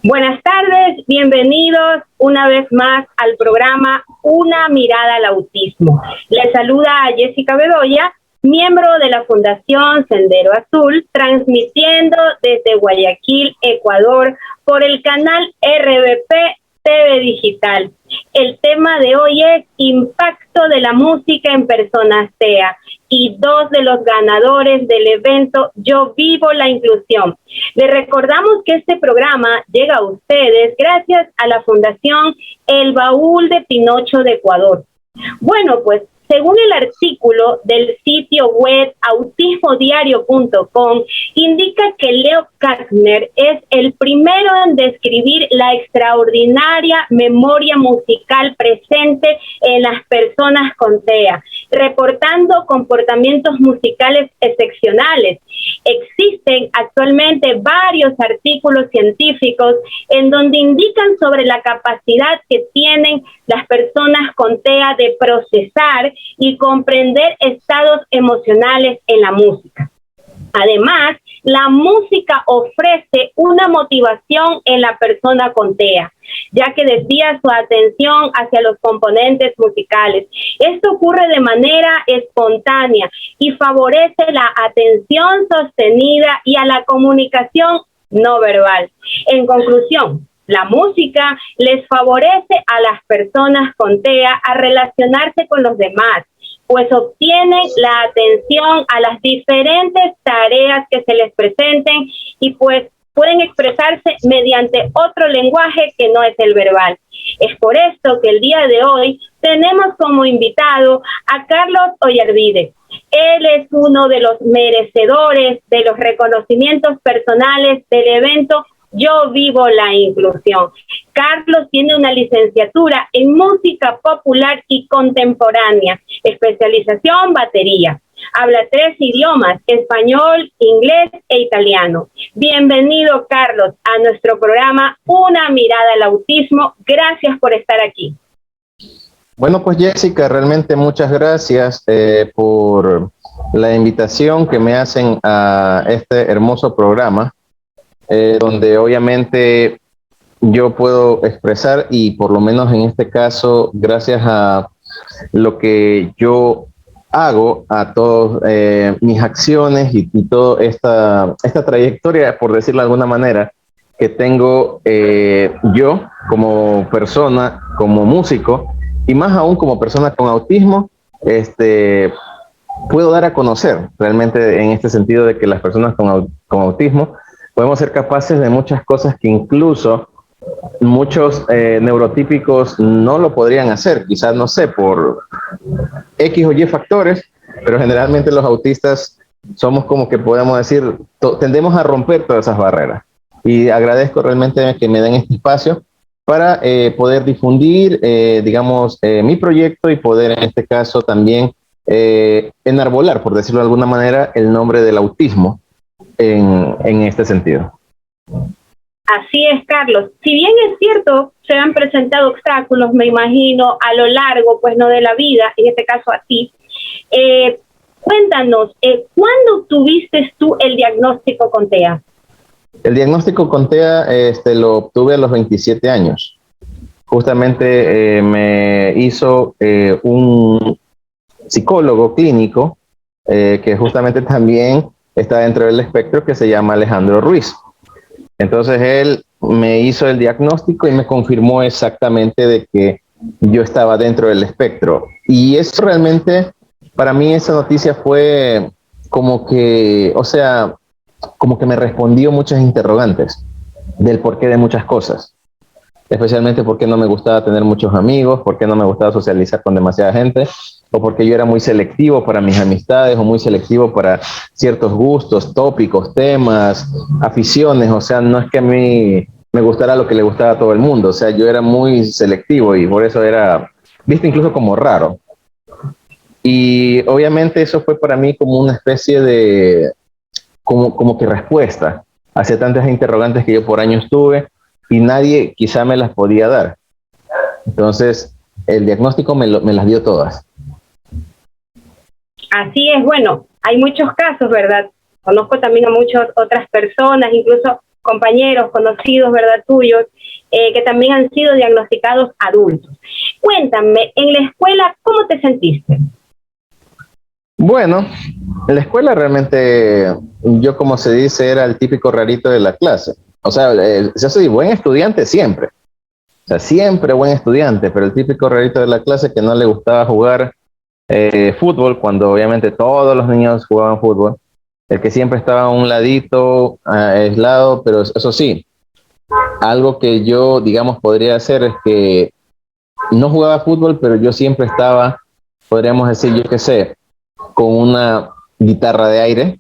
Buenas tardes, bienvenidos una vez más al programa Una mirada al autismo. Les saluda a Jessica Bedoya, miembro de la Fundación Sendero Azul, transmitiendo desde Guayaquil, Ecuador, por el canal RBP TV Digital. El tema de hoy es Impacto de la música en personas TEA y dos de los ganadores del evento Yo Vivo la Inclusión. Les recordamos que este programa llega a ustedes gracias a la Fundación El Baúl de Pinocho de Ecuador. Bueno, pues según el artículo del sitio web autismodiario.com, indica que Leo Katzner es el primero en describir la extraordinaria memoria musical presente en las personas con TEA, reportando comportamientos musicales excepcionales. Existen actualmente varios artículos científicos en donde indican sobre la capacidad que tienen las personas con TEA de procesar y comprender estados emocionales en la música. Además, la música ofrece una motivación en la persona con TEA, ya que desvía su atención hacia los componentes musicales. Esto ocurre de manera espontánea y favorece la atención sostenida y a la comunicación no verbal. En conclusión, la música les favorece a las personas con TEA a relacionarse con los demás, pues obtienen la atención a las diferentes tareas que se les presenten y pues pueden expresarse mediante otro lenguaje que no es el verbal. Es por esto que el día de hoy tenemos como invitado a Carlos Ollarvide. Él es uno de los merecedores de los reconocimientos personales del evento Yo Vivo la Inclusión. Carlos tiene una licenciatura en música popular y contemporánea, especialización batería. Habla 3 idiomas, español, inglés e italiano. Bienvenido, Carlos, a nuestro programa Una mirada al autismo. Gracias por estar aquí. Bueno, pues Jessica, realmente muchas gracias por la invitación que me hacen a este hermoso programa. Donde obviamente yo puedo expresar y por lo menos en este caso, gracias a lo que yo hago, a todas mis acciones y toda esta trayectoria, por decirlo de alguna manera, que tengo yo como persona, como músico y más aún como persona con autismo, puedo dar a conocer realmente en este sentido de que las personas con autismo podemos ser capaces de muchas cosas que incluso muchos neurotípicos no lo podrían hacer, quizás, no sé, por X o Y factores, pero generalmente los autistas somos como que podemos decir, tendemos a romper todas esas barreras. Y agradezco realmente que me den este espacio para poder difundir, digamos, mi proyecto y poder en este caso también enarbolar, por decirlo de alguna manera, el nombre del autismo en este sentido. Así es, Carlos. Si bien es cierto, se han presentado obstáculos, me imagino, a lo largo, pues, no de la vida, en este caso a ti. Cuéntanos, ¿cuándo tuviste tú el diagnóstico con TEA? El diagnóstico con TEA lo obtuve a los 27 años. Justamente me hizo un psicólogo clínico que justamente también está dentro del espectro, que se llama Alejandro Ruiz. Entonces él me hizo el diagnóstico y me confirmó exactamente de que yo estaba dentro del espectro. Y eso realmente, para mí esa noticia fue como que, o sea, como que me respondió muchas interrogantes del porqué de muchas cosas. Especialmente porque no me gustaba tener muchos amigos, porque no me gustaba socializar con demasiada gente, o porque yo era muy selectivo para mis amistades, o muy selectivo para ciertos gustos, tópicos, temas, aficiones. O sea, no es que a mí me gustara lo que le gustaba a todo el mundo. O sea, yo era muy selectivo y por eso era visto incluso como raro. Y obviamente eso fue para mí como una especie de, como que respuesta hacia tantas interrogantes que yo por años tuve y nadie quizá me las podía dar. Entonces, el diagnóstico me las dio todas. Así es, bueno, hay muchos casos, ¿verdad? Conozco también a muchas otras personas, incluso compañeros, conocidos, ¿verdad?, tuyos, que también han sido diagnosticados adultos. Cuéntame, en la escuela, ¿cómo te sentiste? Bueno, en la escuela realmente yo, como se dice, era el típico rarito de la clase. O sea, yo soy buen estudiante siempre. O sea, siempre buen estudiante, pero el típico rarito de la clase que no le gustaba jugar fútbol, cuando obviamente todos los niños jugaban fútbol. El que siempre estaba a un ladito, aislado, pero eso sí, algo que yo, digamos, podría hacer es que no jugaba fútbol, pero yo siempre estaba, podríamos decir, yo qué sé, con una guitarra de aire,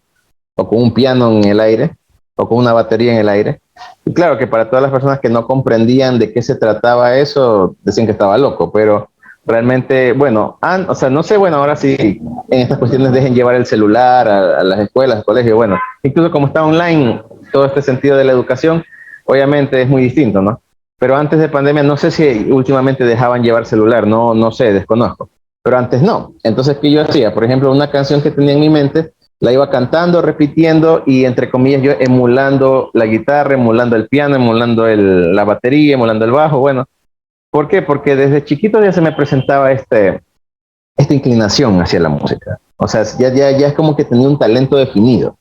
o con un piano en el aire, o con una batería en el aire. Y claro que para todas las personas que no comprendían de qué se trataba eso, decían que estaba loco, pero realmente, bueno, o sea, no sé, bueno, ahora sí, en estas cuestiones dejen llevar el celular a las escuelas, colegios, bueno, incluso como está online, todo este sentido de la educación, obviamente es muy distinto, ¿no? Pero antes de pandemia, no sé si últimamente dejaban llevar celular, no sé, desconozco, pero antes no. Entonces, ¿qué yo hacía? Por ejemplo, una canción que tenía en mi mente, la iba cantando, repitiendo y, entre comillas, yo emulando la guitarra, emulando el piano, emulando la batería, emulando el bajo. Bueno, ¿por qué? Porque desde chiquito ya se me presentaba esta inclinación hacia la música. O sea, ya es como que tenía un talento definido.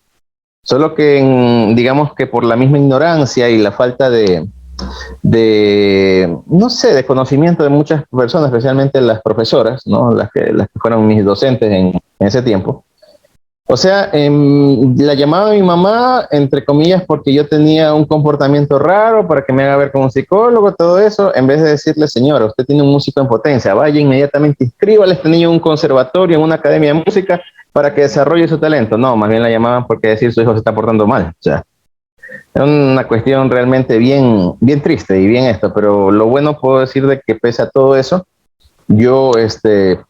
Solo que, digamos que por la misma ignorancia y la falta no sé, de conocimiento de muchas personas, especialmente las profesoras, ¿no? Las que fueron mis docentes en ese tiempo. O sea, la llamaba a mi mamá, entre comillas, porque yo tenía un comportamiento raro para que me haga ver como un psicólogo, todo eso, en vez de decirle, señora, usted tiene un músico en potencia, vaya inmediatamente, inscríbale a este niño en un conservatorio, en una academia de música, para que desarrolle su talento. No, más bien la llamaban porque decir su hijo se está portando mal. O sea, es una cuestión realmente bien, bien triste y bien esto, pero lo bueno puedo decir de que pese a todo eso, yo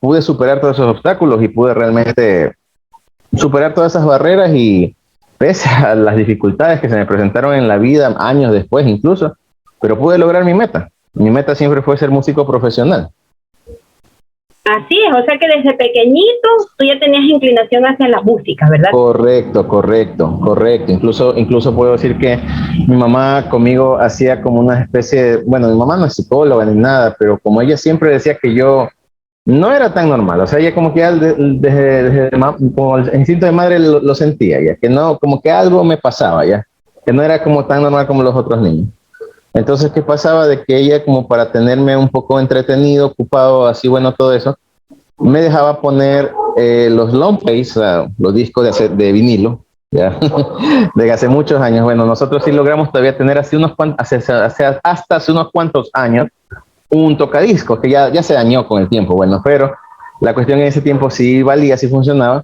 pude superar todos esos obstáculos y pude realmente superar todas esas barreras y pese a las dificultades que se me presentaron en la vida, años después incluso, pero pude lograr mi meta. Mi meta siempre fue ser músico profesional. Así es, o sea que desde pequeñito tú ya tenías inclinación hacia la música, ¿verdad? Correcto. Incluso puedo decir que mi mamá conmigo hacía como una especie de, bueno, mi mamá no es psicóloga ni nada, pero como ella siempre decía que yo no era tan normal, o sea, ella como que ya desde como el instinto de madre lo sentía, ya que no, como que algo me pasaba, ya, que no era como tan normal como los otros niños. Entonces, ¿qué pasaba? De que ella, como para tenerme un poco entretenido, ocupado, así, bueno, todo eso, me dejaba poner los long plays, los discos de vinilo, ya, de hace muchos años. Bueno, nosotros sí logramos todavía tener así hasta hace unos cuantos años, un tocadiscos que ya se dañó con el tiempo, bueno, pero la cuestión en ese tiempo sí valía, sí funcionaba.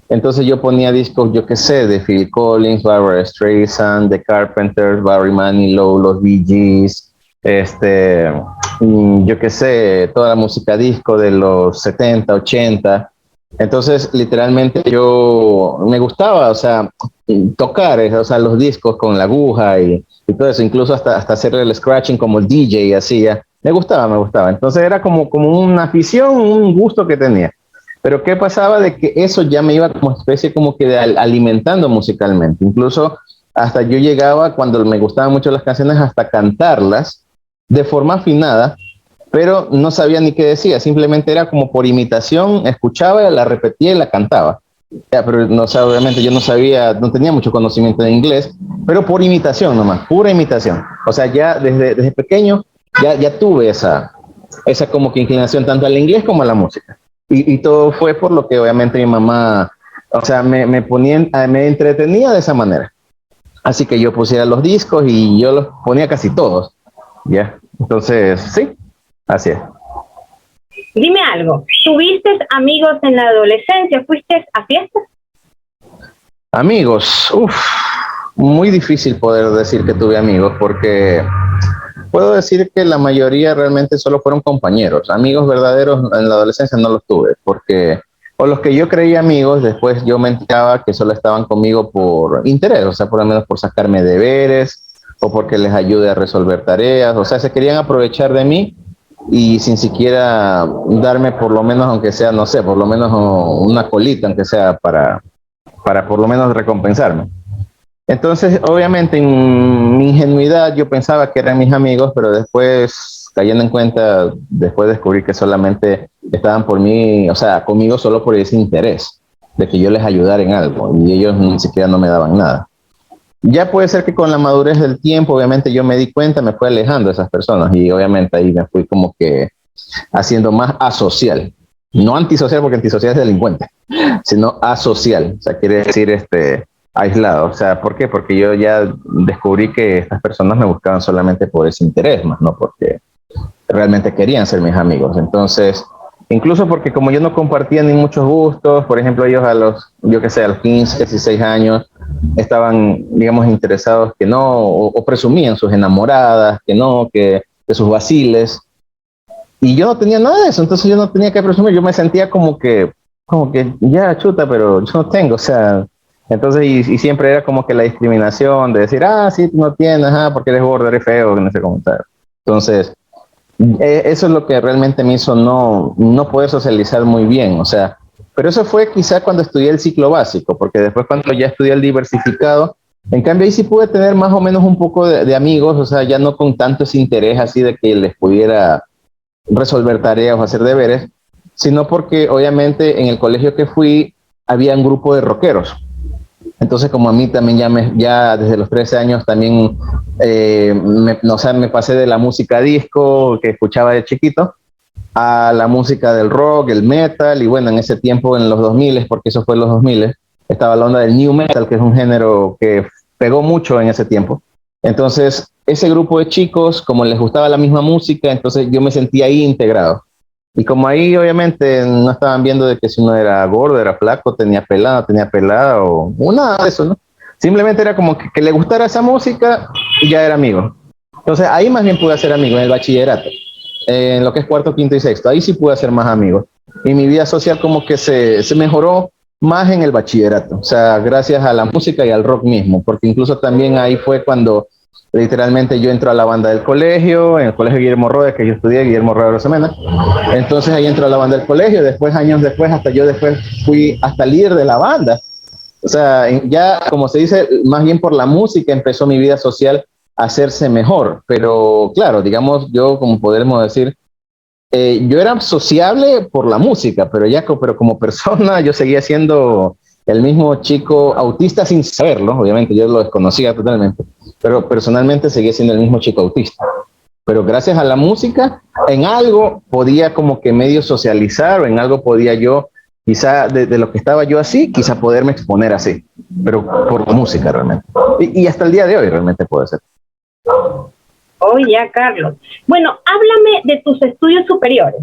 Entonces yo ponía discos, yo qué sé, de Phil Collins, Barbra Streisand, The Carpenters, Barry Manilow, los Bee Gees, yo qué sé, toda la música disco de los 70, 80. Entonces, literalmente yo me gustaba, o sea, tocar, o sea, los discos con la aguja y todo eso, incluso hasta hacer el scratching como el DJ hacía. Me gustaba. Entonces era como una afición, un gusto que tenía. Pero ¿qué pasaba? De que eso ya me iba como especie como que alimentando musicalmente. Incluso hasta yo llegaba, cuando me gustaban mucho las canciones, hasta cantarlas de forma afinada, pero no sabía ni qué decía, simplemente era como por imitación, escuchaba, la repetía y la cantaba. Ya, pero no, obviamente yo no sabía, no tenía mucho conocimiento de inglés, pero por imitación nomás, pura imitación. O sea, ya desde pequeño ya tuve esa como que inclinación tanto al inglés como a la música. Y todo fue por lo que obviamente mi mamá, o sea, me entretenía de esa manera. Así que yo pusiera los discos y yo los ponía casi todos, ¿ya? Entonces, sí, así es. Dime algo, ¿tuviste amigos en la adolescencia? ¿Fuiste a fiestas? Amigos, muy difícil poder decir que tuve amigos porque puedo decir que la mayoría realmente solo fueron compañeros. Amigos verdaderos en la adolescencia no los tuve porque, o los que yo creía amigos, después yo me enteraba que solo estaban conmigo por interés, o sea, por lo menos por sacarme deberes o porque les ayude a resolver tareas, o sea, se querían aprovechar de mí y sin siquiera darme por lo menos, aunque sea, no sé, por lo menos una colita, aunque sea para por lo menos recompensarme. Entonces, obviamente, en mi ingenuidad yo pensaba que eran mis amigos, pero después, cayendo en cuenta, después descubrí que solamente estaban por mí, o sea, conmigo solo por ese interés de que yo les ayudara en algo y ellos ni siquiera no me daban nada. Ya puede ser que con la madurez del tiempo, obviamente yo me di cuenta, me fui alejando de esas personas y obviamente ahí me fui como que haciendo más asocial. No antisocial, porque antisocial es delincuente, sino asocial. O sea, quiere decir aislado. O sea, ¿por qué? Porque yo ya descubrí que estas personas me buscaban solamente por ese interés, más no porque realmente querían ser mis amigos. Entonces, incluso porque como yo no compartía ni muchos gustos, por ejemplo, ellos a los, yo qué sé, a los 15, 16 años, estaban, digamos, interesados que no, o presumían sus enamoradas, que no, que de sus vaciles. Y yo no tenía nada de eso, entonces yo no tenía que presumir, yo me sentía como que ya chuta, pero yo no tengo, o sea, entonces y siempre era como que la discriminación de decir, ah, sí, tú no tienes, ah, porque eres gordo, eres feo, no sé cómo tal. Entonces, eso es lo que realmente me hizo no poder socializar muy bien, o sea, pero eso fue quizá cuando estudié el ciclo básico, porque después cuando ya estudié el diversificado, en cambio ahí sí pude tener más o menos un poco de amigos, o sea, ya no con tanto ese interés así de que les pudiera resolver tareas o hacer deberes, sino porque obviamente en el colegio que fui había un grupo de rockeros. Entonces, como a mí también ya desde los 13 años también, o sea, me pasé de la música disco que escuchaba de chiquito a la música del rock, el metal, y bueno, en ese tiempo, en los 2000, porque eso fue en los 2000, estaba la onda del new metal, que es un género que pegó mucho en ese tiempo. Entonces, ese grupo de chicos, como les gustaba la misma música, entonces yo me sentía ahí integrado. Y como ahí obviamente no estaban viendo de que si uno era gordo, era flaco, tenía pelada o nada de eso, ¿no? Simplemente era como que le gustara esa música y ya era amigo. Entonces ahí más bien pude hacer amigos en el bachillerato, en lo que es cuarto, quinto y sexto. Ahí sí pude hacer más amigos. Y mi vida social como que se mejoró más en el bachillerato, o sea, gracias a la música y al rock mismo, porque incluso también ahí fue cuando literalmente yo entro a la banda del colegio, en el colegio Guillermo Rodes, que yo estudié, Guillermo Rodes Rosemena. Entonces ahí entro a la banda del colegio, después, años después, hasta yo después fui hasta líder de la banda. O sea, ya como se dice, más bien por la música empezó mi vida social a hacerse mejor. Pero claro, digamos, yo como podemos decir, yo era sociable por la música, pero como persona yo seguía siendo el mismo chico autista sin saberlo, obviamente yo lo desconocía totalmente, pero personalmente seguía siendo el mismo chico autista. Pero gracias a la música, en algo podía como que medio socializar o en algo podía yo, quizá de lo que estaba yo así, quizá poderme exponer así, pero por la música realmente. Y hasta el día de hoy realmente puede ser. Oh, ya, Carlos. Bueno, háblame de tus estudios superiores.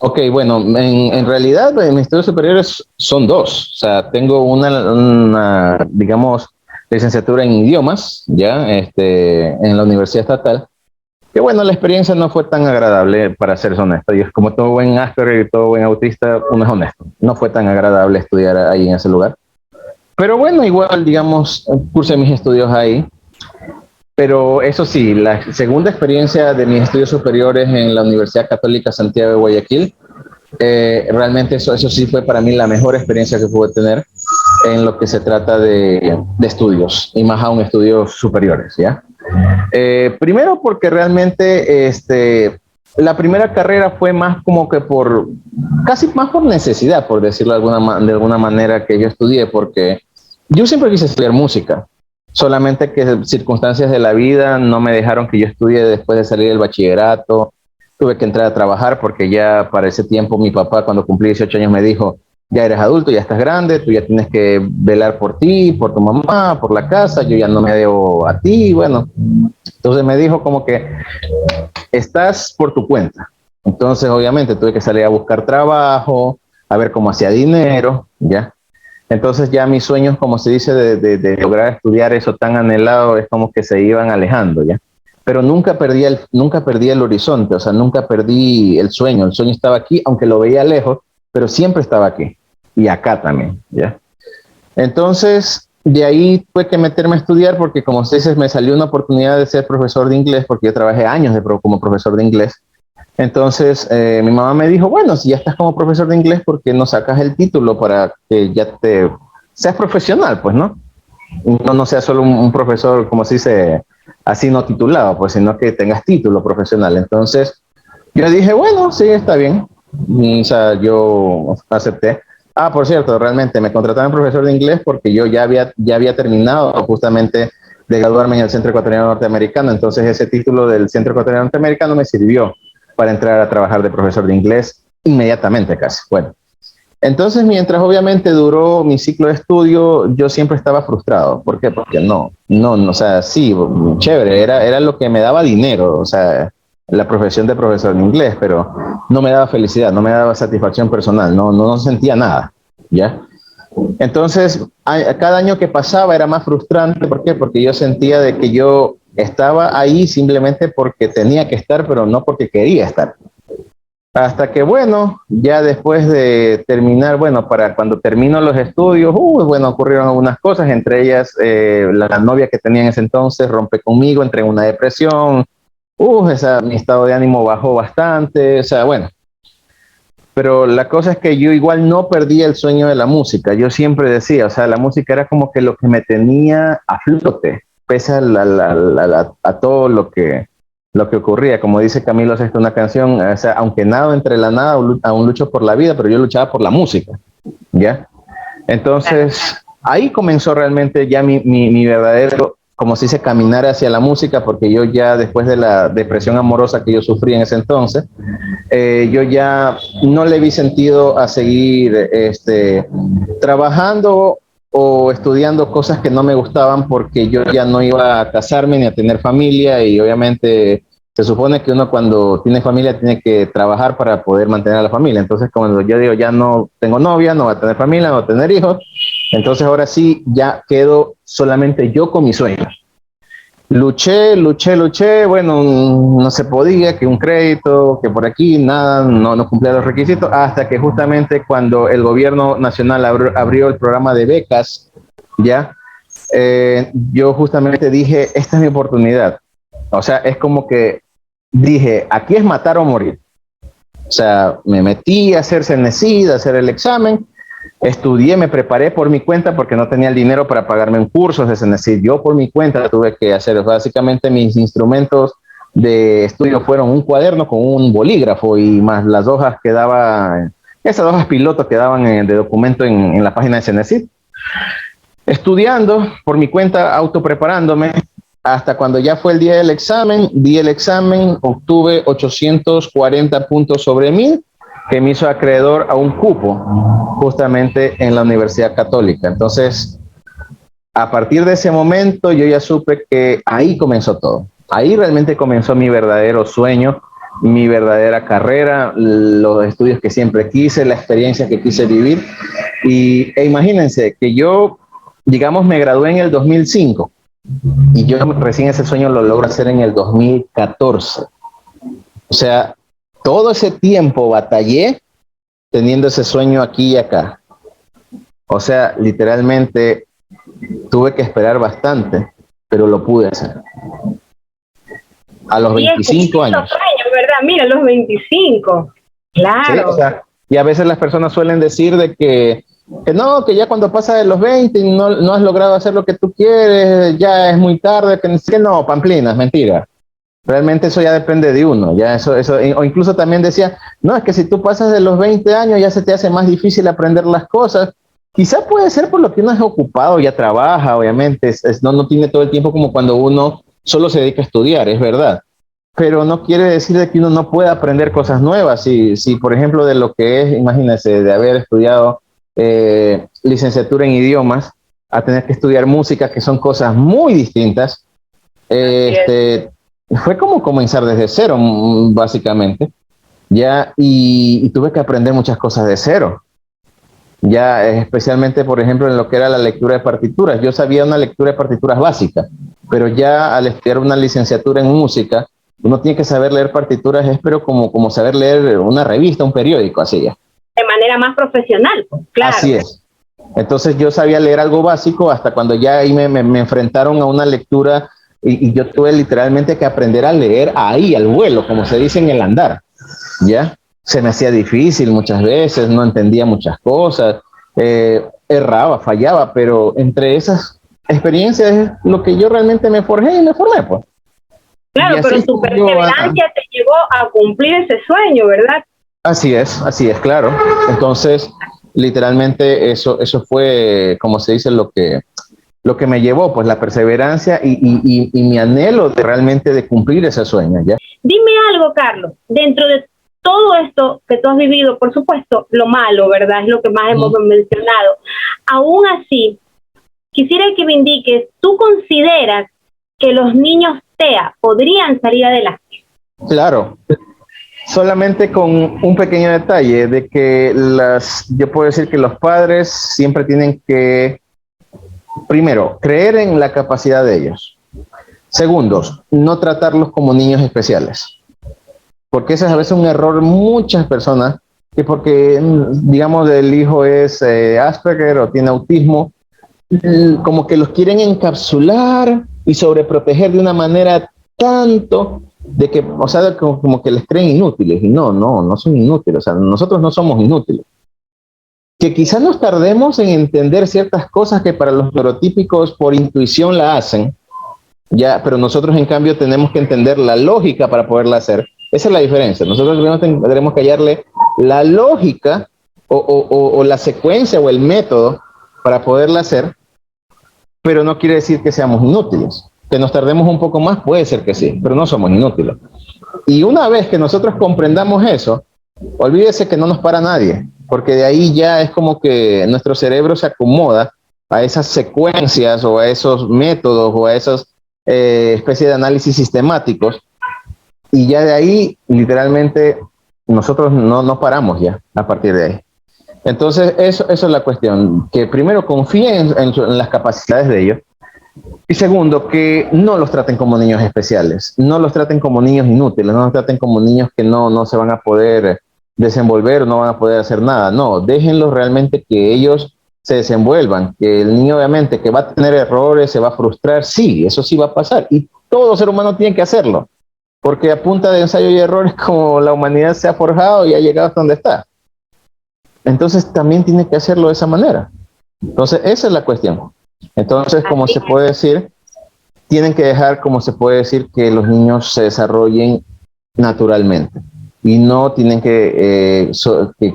Ok, bueno, en realidad mis estudios superiores son dos. O sea, tengo digamos, licenciatura en idiomas, ya, en la Universidad Estatal. Que bueno, la experiencia no fue tan agradable, para ser honesto. Y como todo buen Asperger y todo buen autista, uno es honesto. No fue tan agradable estudiar ahí en ese lugar. Pero bueno, igual, digamos, cursé mis estudios ahí. Pero eso sí, la segunda experiencia de mis estudios superiores en la Universidad Católica Santiago de Guayaquil, realmente eso sí fue para mí la mejor experiencia que pude tener en lo que se trata de estudios, y más aún estudios superiores, ¿ya? Primero porque realmente la primera carrera fue más como que casi más por necesidad, por decirlo de alguna manera, que yo estudié, porque yo siempre quise estudiar música. Solamente que circunstancias de la vida no me dejaron que yo estudie después de salir del bachillerato. Tuve que entrar a trabajar porque ya para ese tiempo mi papá, cuando cumplí 18 años, me dijo, ya eres adulto, ya estás grande, tú ya tienes que velar por ti, por tu mamá, por la casa, yo ya no me debo a ti, bueno. Entonces me dijo como que estás por tu cuenta. Entonces obviamente tuve que salir a buscar trabajo, a ver cómo hacía dinero, ¿ya? Entonces ya mis sueños, como se dice, de lograr estudiar eso tan anhelado, es como que se iban alejando, ¿ya? Pero nunca perdí el horizonte, o sea, nunca perdí el sueño estaba aquí, aunque lo veía lejos, pero siempre estaba aquí, y acá también, ¿ya? Entonces, de ahí tuve que meterme a estudiar, porque como se dice, me salió una oportunidad de ser profesor de inglés, porque yo trabajé años como profesor de inglés. Entonces, mi mamá me dijo, bueno, si ya estás como profesor de inglés, ¿por qué no sacas el título para que ya seas profesional, pues, ¿no? no sea solo un profesor, como se dice, así no titulado, pues, sino que tengas título profesional. Entonces, yo dije, bueno, sí, está bien. O sea, yo acepté. Ah, por cierto, realmente me contrataron profesor de inglés porque yo ya había terminado justamente de graduarme en el Centro Ecuatoriano Norteamericano. Entonces, ese título del Centro Ecuatoriano Norteamericano me sirvió para entrar a trabajar de profesor de inglés inmediatamente casi. Bueno, entonces, mientras obviamente duró mi ciclo de estudio, yo siempre estaba frustrado. ¿Por qué? Porque o sea, sí, chévere, era lo que me daba dinero, o sea, la profesión de profesor de inglés, pero no me daba felicidad, no me daba satisfacción personal, no sentía nada, ¿ya? Entonces, cada año que pasaba era más frustrante. ¿Por qué? Porque yo sentía de que yo estaba ahí simplemente porque tenía que estar, pero no porque quería estar. Hasta que, bueno, ya después de terminar, bueno, para cuando termino los estudios, bueno, ocurrieron algunas cosas, entre ellas la novia que tenía en ese entonces rompe conmigo, entré en una depresión, mi estado de ánimo bajó bastante, o sea, bueno, pero la cosa es que yo igual no perdí el sueño de la música, yo siempre decía, o sea, la música era como que lo que me tenía a flote, pese a todo lo que ocurría. Como dice Camilo Sesto en una canción, o sea, aunque nado entre la nada, aún lucho por la vida, pero yo luchaba por la música, ¿ya? Entonces, ahí comenzó realmente ya mi verdadero, como se dice, caminar hacia la música, porque yo ya después de la depresión amorosa que yo sufrí en ese entonces, yo ya no le vi sentido a seguir trabajando o estudiando cosas que no me gustaban, porque yo ya no iba a casarme ni a tener familia, y obviamente se supone que uno cuando tiene familia tiene que trabajar para poder mantener a la familia. Entonces, cuando yo digo ya no tengo novia, no voy a tener familia, no voy a tener hijos, entonces ahora sí ya quedo solamente yo con mis sueños. Luché, bueno, no se podía, que un crédito, que por aquí, nada, no cumplía los requisitos, hasta que justamente cuando el gobierno nacional abrió el programa de becas, ya, yo justamente dije, esta es mi oportunidad. O sea, es como que dije, aquí es matar o morir. O sea, me metí a hacer CNESID, a hacer el examen, estudié, me preparé por mi cuenta porque no tenía el dinero para pagarme un curso de CNESID. Yo por mi cuenta tuve que hacer, básicamente mis instrumentos de estudio fueron un cuaderno con un bolígrafo y más las hojas que daba, esas hojas piloto que daban de documento en la página de CNESID. Estudiando por mi cuenta, autopreparándome, hasta cuando ya fue el día del examen, di el examen, obtuve 840 puntos sobre 1000, que me hizo acreedor a un cupo justamente en la Universidad Católica. Entonces, a partir de ese momento, yo ya supe que ahí comenzó todo. Ahí realmente comenzó mi verdadero sueño, mi verdadera carrera, los estudios que siempre quise, la experiencia que quise vivir. E imagínense que yo, digamos, me gradué en el 2005 y yo recién ese sueño lo logro hacer en el 2014. O sea, todo ese tiempo batallé teniendo ese sueño aquí y acá. O sea, literalmente tuve que esperar bastante, pero lo pude hacer. A los 25 años. ¿Verdad? Mira, los 25. Claro. Sí, o sea, y a veces las personas suelen decir de que no, que ya cuando pasa de los 20 y no has logrado hacer lo que tú quieres, ya es muy tarde, que no, pamplinas, mentira. Realmente eso ya depende de uno, ya eso, o incluso también decía, no, es que si tú pasas de los 20 años ya se te hace más difícil aprender las cosas. Quizá puede ser por lo que uno es ocupado, ya trabaja, obviamente, no tiene todo el tiempo como cuando uno solo se dedica a estudiar, es verdad. Pero no quiere decir de que uno no pueda aprender cosas nuevas. Si por ejemplo, de lo que es, imagínense, de haber estudiado licenciatura en idiomas, a tener que estudiar música, que son cosas muy distintas, fue como comenzar desde cero, básicamente, ya, y tuve que aprender muchas cosas de cero, ya, especialmente, por ejemplo, en lo que era la lectura de partituras. Yo sabía una lectura de partituras básica, pero ya al estudiar una licenciatura en música, uno tiene que saber leer partituras, pero como saber leer una revista, un periódico, así ya. De manera más profesional, claro. Así es. Entonces yo sabía leer algo básico hasta cuando ya ahí me enfrentaron a una lectura y yo tuve literalmente que aprender a leer ahí, al vuelo, como se dice en el andar, ¿ya? Se me hacía difícil muchas veces, no entendía muchas cosas, erraba, fallaba, pero entre esas experiencia es lo que yo realmente me forjé y me formé, pues. Claro, pero tu perseverancia te llevó a cumplir ese sueño, ¿verdad? Así es, claro. Entonces, literalmente eso fue, como se dice, lo que me llevó, pues la perseverancia y mi anhelo de realmente de cumplir ese sueño, ¿ya? Dime algo, Carlos, dentro de todo esto que tú has vivido, por supuesto, lo malo, ¿verdad? Es lo que más hemos mencionado. Aún así, quisiera que me indiques, ¿tú consideras que los niños TEA podrían salir adelante? Claro, solamente con un pequeño detalle de que yo puedo decir que los padres siempre tienen que, primero, creer en la capacidad de ellos. Segundos, no tratarlos como niños especiales. Porque ese es a veces un error muchas personas, que porque, digamos, el hijo es Asperger o tiene autismo, como que los quieren encapsular y sobreproteger de una manera tanto de que, o sea, como que les creen inútiles. Y no son inútiles. O sea, nosotros no somos inútiles. Que quizás nos tardemos en entender ciertas cosas que para los neurotípicos por intuición la hacen, ya, pero nosotros en cambio tenemos que entender la lógica para poderla hacer. Esa es la diferencia. Nosotros tendremos que hallarle la lógica o la secuencia o el método para poderla hacer, pero no quiere decir que seamos inútiles. Que nos tardemos un poco más, puede ser que sí, pero no somos inútiles. Y una vez que nosotros comprendamos eso, olvídese que no nos para nadie, porque de ahí ya es como que nuestro cerebro se acomoda a esas secuencias o a esos métodos o a esas especies de análisis sistemáticos, y ya de ahí literalmente nosotros no paramos ya a partir de ahí. Entonces eso es la cuestión, que primero confíen en las capacidades de ellos, y segundo, que no los traten como niños especiales, no los traten como niños inútiles, no los traten como niños que no se van a poder desenvolver, no van a poder hacer nada. No, déjenlos realmente que ellos se desenvuelvan, que el niño obviamente que va a tener errores, se va a frustrar, sí, eso sí va a pasar, y todo ser humano tiene que hacerlo, porque a punta de ensayo y errores como la humanidad se ha forjado y ha llegado hasta donde está. Entonces también tiene que hacerlo de esa manera. Entonces esa es la cuestión. Entonces, como se puede decir, tienen que dejar, como se puede decir, que los niños se desarrollen naturalmente y no tienen que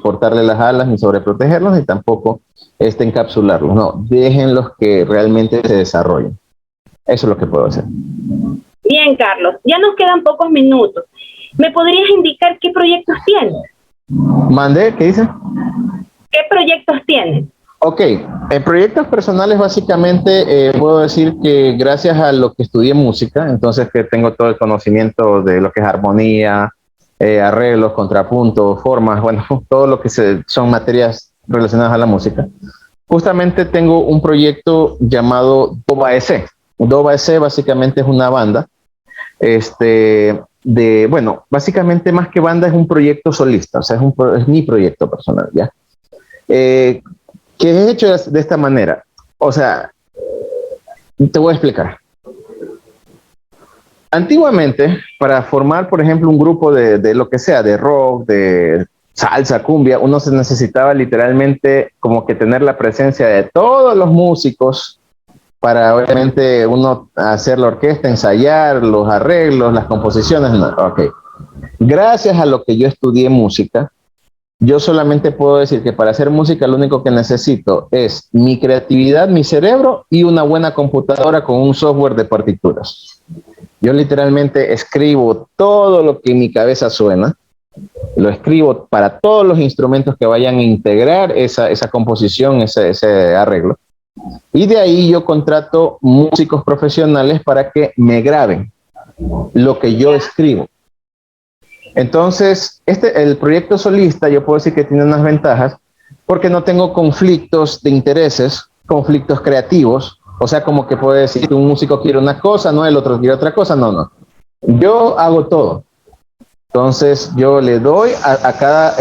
cortarle las alas ni sobreprotegerlos ni tampoco encapsularlos. No, déjenlos que realmente se desarrollen. Eso es lo que puedo hacer. Bien, Carlos, ya nos quedan pocos minutos. ¿Me podrías indicar qué proyectos tienes? ¿Mandé? ¿Qué dice? ¿Qué proyectos tienes? Ok, en proyectos personales básicamente puedo decir que gracias a lo que estudié música, entonces que tengo todo el conocimiento de lo que es armonía, arreglos, contrapuntos, formas, bueno, todo lo que son materias relacionadas a la música. Justamente tengo un proyecto llamado Doba EC. Doba EC básicamente es una banda, bueno, básicamente más que banda es un proyecto solista, o sea, es mi proyecto personal, ¿ya? Que es hecho de esta manera. O sea, te voy a explicar. Antiguamente, para formar, por ejemplo, un grupo de lo que sea, de rock, de salsa, cumbia, uno se necesitaba literalmente como que tener la presencia de todos los músicos para obviamente uno hacer la orquesta, ensayar los arreglos, las composiciones. No, ok. Gracias a lo que yo estudié música, yo solamente puedo decir que para hacer música lo único que necesito es mi creatividad, mi cerebro y una buena computadora con un software de partituras. Yo literalmente escribo todo lo que en mi cabeza suena, lo escribo para todos los instrumentos que vayan a integrar esa composición, ese arreglo. Y de ahí yo contrato músicos profesionales para que me graben lo que yo escribo. Entonces, el proyecto solista yo puedo decir que tiene unas ventajas porque no tengo conflictos de intereses, conflictos creativos, o sea, como que puede decir que un músico quiere una cosa, no, el otro quiere otra cosa, no. Yo hago todo. Entonces, yo le doy a cada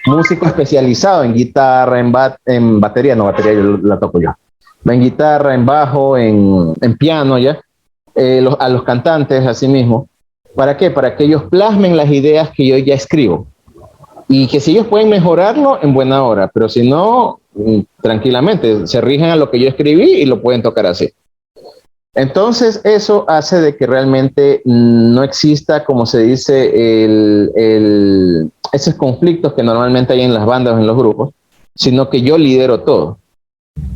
músico especializado en guitarra, en batería, no, batería yo la toco yo, en guitarra, en bajo, en piano, ya, a los cantantes, así mismo. ¿Para qué? Para que ellos plasmen las ideas que yo ya escribo. Y que si ellos pueden mejorarlo, en buena hora. Pero si no, tranquilamente, se rigen a lo que yo escribí y lo pueden tocar así. Entonces, eso hace de que realmente no exista, como se dice, esos conflictos que normalmente hay en las bandas o en los grupos, sino que yo lidero todo.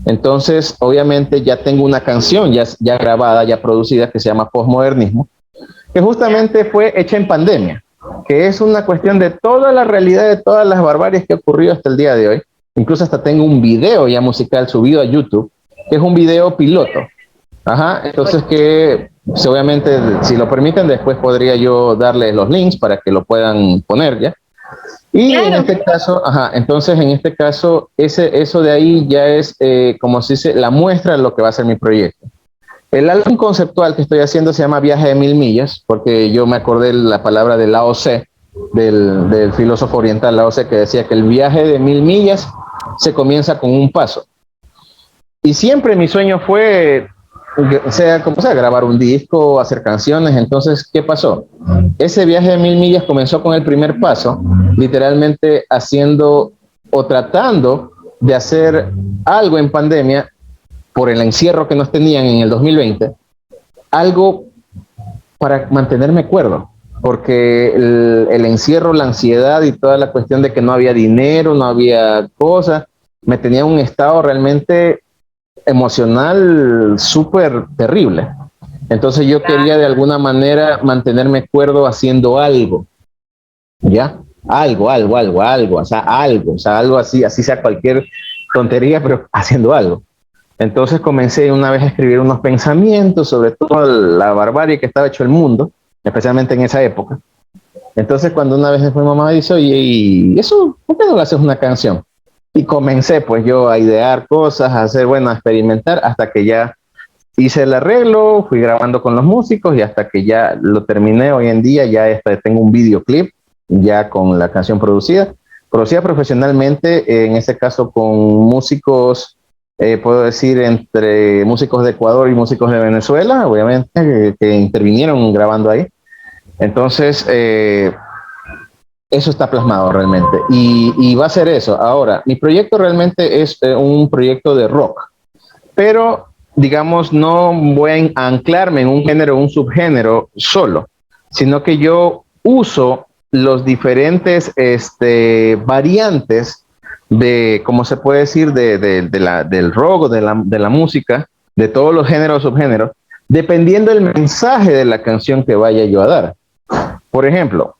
Entonces, obviamente, ya tengo una canción ya grabada, ya producida, que se llama Postmodernismo, que justamente fue hecha en pandemia, que es una cuestión de toda la realidad de todas las barbaries que ha ocurrido hasta el día de hoy. Incluso hasta tengo un video ya musical subido a YouTube, que es un video piloto. Ajá, entonces que obviamente, si lo permiten, después podría yo darles los links para que lo puedan poner ya. Y claro, en este caso, entonces en este caso, eso de ahí ya es, como se dice, la muestra de lo que va a ser mi proyecto. El álbum conceptual que estoy haciendo se llama Viaje de Mil Millas, porque yo me acordé de la palabra de Lao Tse, del filósofo oriental Lao Tse, que decía que el viaje de 1000 millas se comienza con un paso. Y siempre mi sueño fue, como sea, grabar un disco, hacer canciones. Entonces, ¿qué pasó? Ese viaje de 1000 millas comenzó con el primer paso, literalmente haciendo o tratando de hacer algo en pandemia por el encierro que nos tenían en el 2020, algo para mantenerme cuerdo, porque el encierro, la ansiedad y toda la cuestión de que no había dinero, no había cosas, me tenía en un estado realmente emocional súper terrible. Entonces yo quería de alguna manera mantenerme cuerdo haciendo algo, ¿ya? Algo, o sea, algo así sea cualquier tontería, pero haciendo algo. Entonces comencé una vez a escribir unos pensamientos sobre toda la barbarie que estaba hecho el mundo, especialmente en esa época. Entonces cuando una vez mi mamá dice, oye, ¿y eso por qué no lo haces una canción? Y comencé pues yo a idear cosas, a hacer, bueno, a experimentar, hasta que ya hice el arreglo, fui grabando con los músicos y hasta que ya lo terminé. Hoy en día ya tengo un videoclip ya con la canción producida profesionalmente, en este caso con músicos, puedo decir, entre músicos de Ecuador y músicos de Venezuela, obviamente, que intervinieron grabando ahí. Entonces, eso está plasmado realmente y va a ser eso. Ahora, mi proyecto realmente es un proyecto de rock, pero digamos no voy a anclarme en un género o un subgénero solo, sino que yo uso los diferentes variantes de, como se puede decir, del rock o de la música, de todos los géneros o subgéneros, dependiendo del mensaje de la canción que vaya yo a dar. Por ejemplo,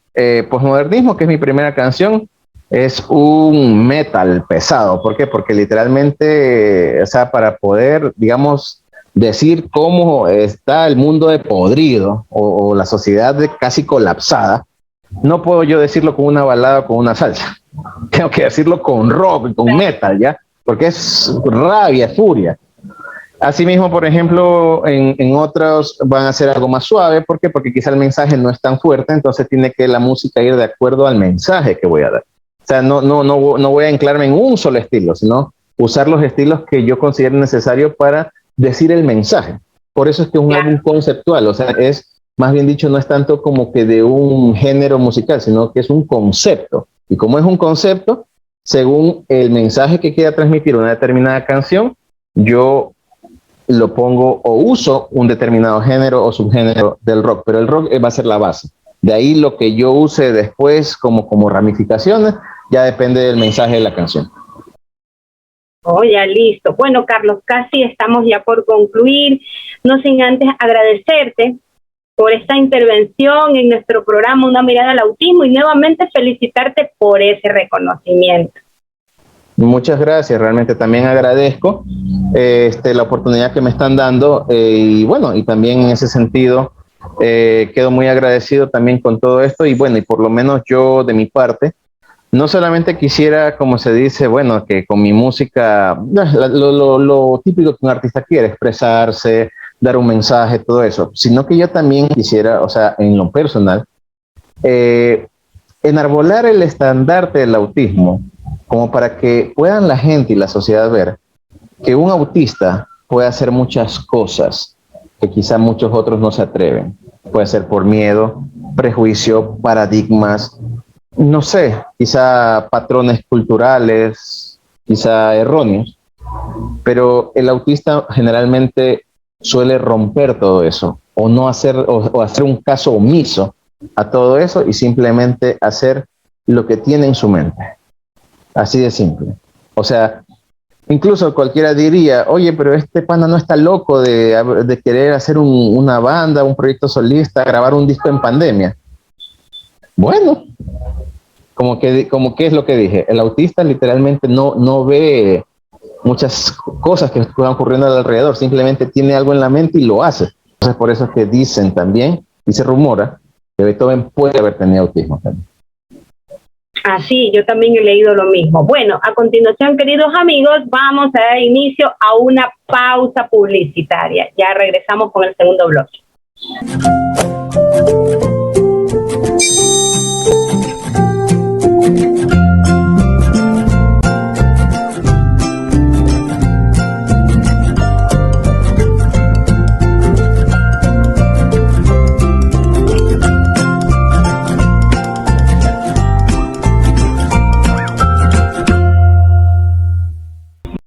Postmodernismo, que es mi primera canción, es un metal pesado. ¿Por qué? Porque literalmente, o sea, para poder, digamos, decir cómo está el mundo de podrido o la sociedad casi colapsada, no puedo yo decirlo con una balada o con una salsa. Tengo que decirlo con rock, con metal, ¿ya? Porque es rabia, furia. Asimismo, por ejemplo, en otros van a ser algo más suave. ¿Por qué? Porque quizá el mensaje no es tan fuerte, entonces tiene que la música ir de acuerdo al mensaje que voy a dar. O sea, no voy a anclarme en un solo estilo, sino usar los estilos que yo considero necesarios para decir el mensaje. Por eso es que es un álbum conceptual, o sea, es, más bien dicho, no es tanto como que de un género musical, sino que es un concepto. Y como es un concepto, según el mensaje que quiera transmitir una determinada canción, yo lo pongo o uso un determinado género o subgénero del rock, pero el rock va a ser la base. De ahí lo que yo use después como ramificaciones, ya depende del mensaje de la canción. Oh, ya listo. Bueno, Carlos, casi estamos ya por concluir. No sin antes agradecerte por esta intervención en nuestro programa Una Mirada al Autismo y nuevamente felicitarte por ese reconocimiento. Muchas gracias, realmente también agradezco la oportunidad que me están dando y bueno, y también en ese sentido quedo muy agradecido también con todo esto y bueno, y por lo menos yo de mi parte, no solamente quisiera, como se dice, bueno, que con mi música, lo típico que un artista quiere, expresarse, dar un mensaje, todo eso, sino que yo también quisiera, o sea, en lo personal, enarbolar el estandarte del autismo, como para que puedan la gente y la sociedad ver que un autista puede hacer muchas cosas que quizá muchos otros no se atreven. Puede ser por miedo, prejuicio, paradigmas, no sé, quizá patrones culturales, quizá erróneos, pero el autista generalmente suele romper todo eso, o no hacer, o hacer un caso omiso a todo eso y simplemente hacer lo que tiene en su mente. Así de simple. O sea, incluso cualquiera diría, oye, pero este pana no está loco de querer hacer una banda, un proyecto solista, grabar un disco en pandemia. Bueno, como que es lo que dije, el autista literalmente no ve muchas cosas que están ocurriendo alrededor, simplemente tiene algo en la mente y lo hace. Entonces por eso es que dicen también, y se rumora, que Beethoven puede haber tenido autismo también. Así, yo también he leído lo mismo. Bueno, a continuación, queridos amigos, vamos a dar inicio a una pausa publicitaria. Ya regresamos con el segundo bloque.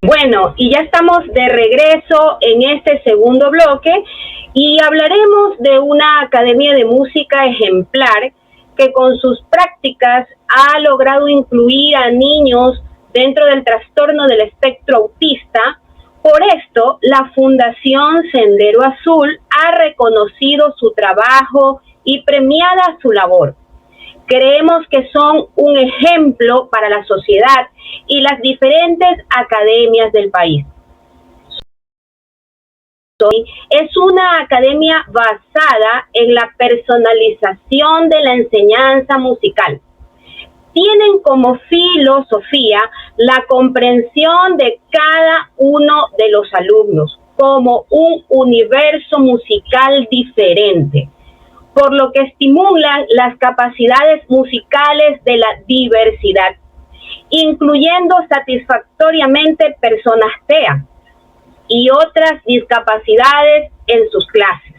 Bueno, y ya estamos de regreso en este segundo bloque y hablaremos de una academia de música ejemplar que con sus prácticas ha logrado incluir a niños dentro del trastorno del espectro autista. Por esto, la Fundación Sendero Azul ha reconocido su trabajo y premiada su labor. Creemos que son un ejemplo para la sociedad y las diferentes academias del país. Es una academia basada en la personalización de la enseñanza musical. Tienen como filosofía la comprensión de cada uno de los alumnos como un universo musical diferente, por lo que estimulan las capacidades musicales de la diversidad, incluyendo satisfactoriamente personas TEA y otras discapacidades en sus clases,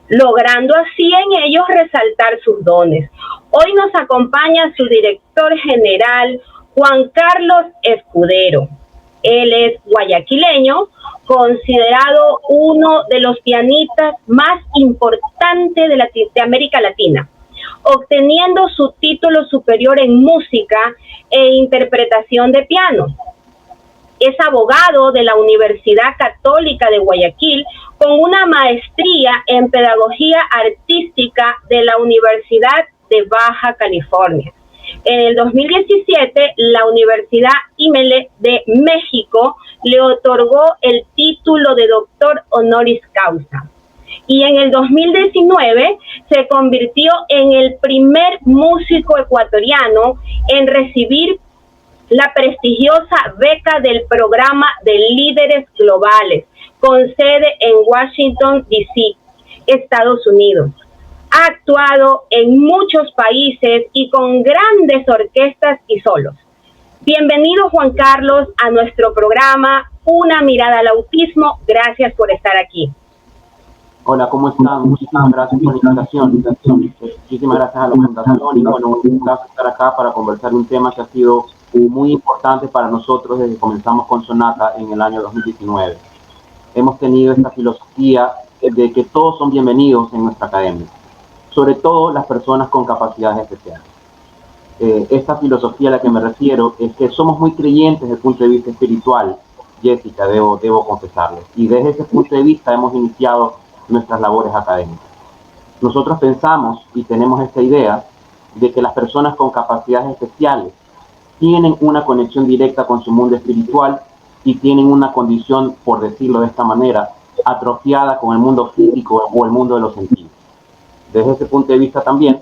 logrando así en ellos resaltar sus dones. Hoy nos acompaña su director general, Juan Carlos Escudero. Él es guayaquileño, considerado uno de los pianistas más importantes de América Latina, obteniendo su título superior en música e interpretación de piano. Es abogado de la Universidad Católica de Guayaquil con una maestría en pedagogía artística de la Universidad de Baja California. En el 2017, la Universidad IMELE de México le otorgó el título de doctor honoris causa. Y en el 2019 se convirtió en el primer músico ecuatoriano en recibir la prestigiosa beca del programa de líderes globales, con sede en Washington, D.C., Estados Unidos. Ha actuado en muchos países y con grandes orquestas y solos. Bienvenido, Juan Carlos, a nuestro programa Una mirada al autismo. Gracias por estar aquí. Hola, ¿cómo están? Muchísimas gracias por la invitación. Muchísimas gracias a la Fundación y bueno, un placer estar acá para conversar un tema que ha sido muy importante para nosotros desde que comenzamos con Sonata en el año 2019. Hemos tenido esta filosofía de que todos son bienvenidos en nuestra academia, sobre todo las personas con capacidades especiales. Esta filosofía a la que me refiero es que somos muy creyentes desde el punto de vista espiritual, Jessica, debo confesarles, y desde ese punto de vista hemos iniciado nuestras labores académicas. Nosotros pensamos y tenemos esta idea de que las personas con capacidades especiales tienen una conexión directa con su mundo espiritual y tienen una condición, por decirlo de esta manera, atrofiada con el mundo físico o el mundo de los sentidos. Desde ese punto de vista también,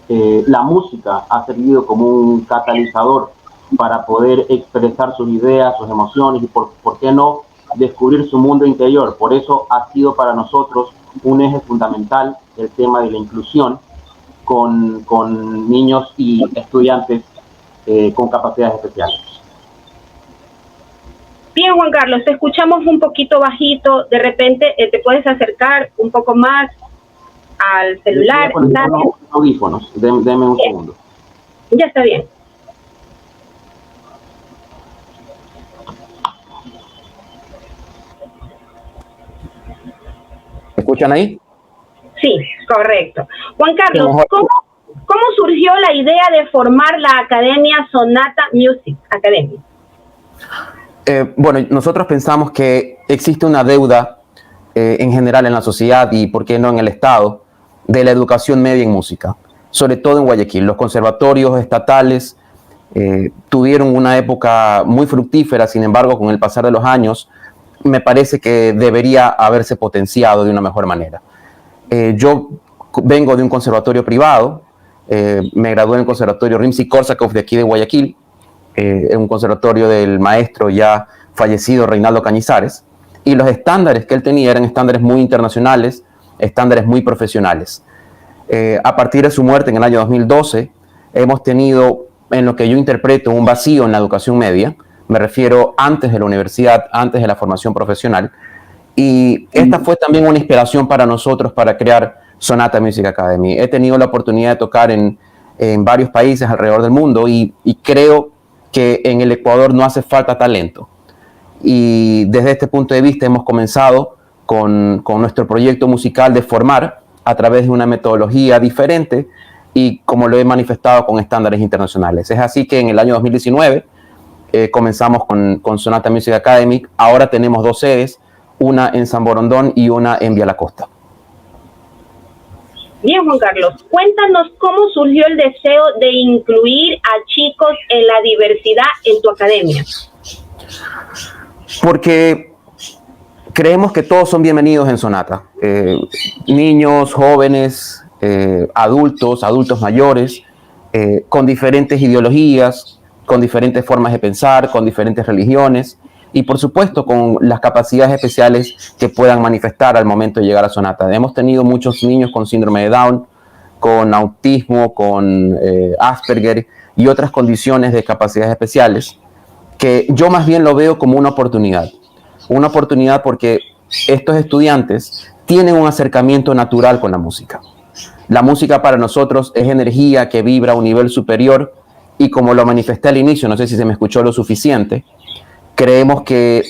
la música ha servido como un catalizador para poder expresar sus ideas, sus emociones y por qué no descubrir su mundo interior. Por eso ha sido para nosotros un eje fundamental el tema de la inclusión con niños y estudiantes con capacidades especiales. Bien, Juan Carlos, te escuchamos un poquito bajito. De repente te puedes acercar un poco más al celular. Audífonos, denme un segundo. Ya está bien. escuchan ahí? Sí, correcto. Juan Carlos, ¿cómo surgió la idea de formar la Academia Sonata Music Academy? Bueno, nosotros pensamos que existe una deuda en general en la sociedad y, por qué no, en el Estado, de la educación media en música, sobre todo en Guayaquil. Los conservatorios estatales tuvieron una época muy fructífera, sin embargo, con el pasar de los años, me parece que debería haberse potenciado de una mejor manera. Yo vengo de un conservatorio privado, me gradué en el conservatorio Rimsky-Korsakov de aquí de Guayaquil, en un conservatorio del maestro ya fallecido Reinaldo Cañizares, y los estándares que él tenía eran estándares muy internacionales, estándares muy profesionales. A partir de su muerte en el año 2012, hemos tenido, en lo que yo interpreto, un vacío en la educación media, me refiero antes de la universidad, antes de la formación profesional, y esta fue también una inspiración para nosotros para crear Sonata Music Academy. He tenido la oportunidad de tocar en varios países alrededor del mundo y creo que en el Ecuador no hace falta talento. Y desde este punto de vista hemos comenzado con nuestro proyecto musical de formar a través de una metodología diferente y, como lo he manifestado, con estándares internacionales. Es así que en el año 2019 comenzamos con Sonata Music Academy. Ahora tenemos 2 sedes, una en San Borondón y una en Vía La Costa. Bien, Juan Carlos, cuéntanos cómo surgió el deseo de incluir a chicos en la diversidad en tu academia. Porque creemos que todos son bienvenidos en Sonata. Niños, jóvenes, adultos mayores, con diferentes ideologías, con diferentes formas de pensar, con diferentes religiones y, por supuesto, con las capacidades especiales que puedan manifestar al momento de llegar a Sonata. Hemos tenido muchos niños con síndrome de Down, con autismo, con Asperger y otras condiciones de capacidades especiales, que yo más bien lo veo como una oportunidad porque estos estudiantes tienen un acercamiento natural con la música. La música para nosotros es energía que vibra a un nivel superior y, como lo manifesté al inicio, no sé si se me escuchó lo suficiente, creemos que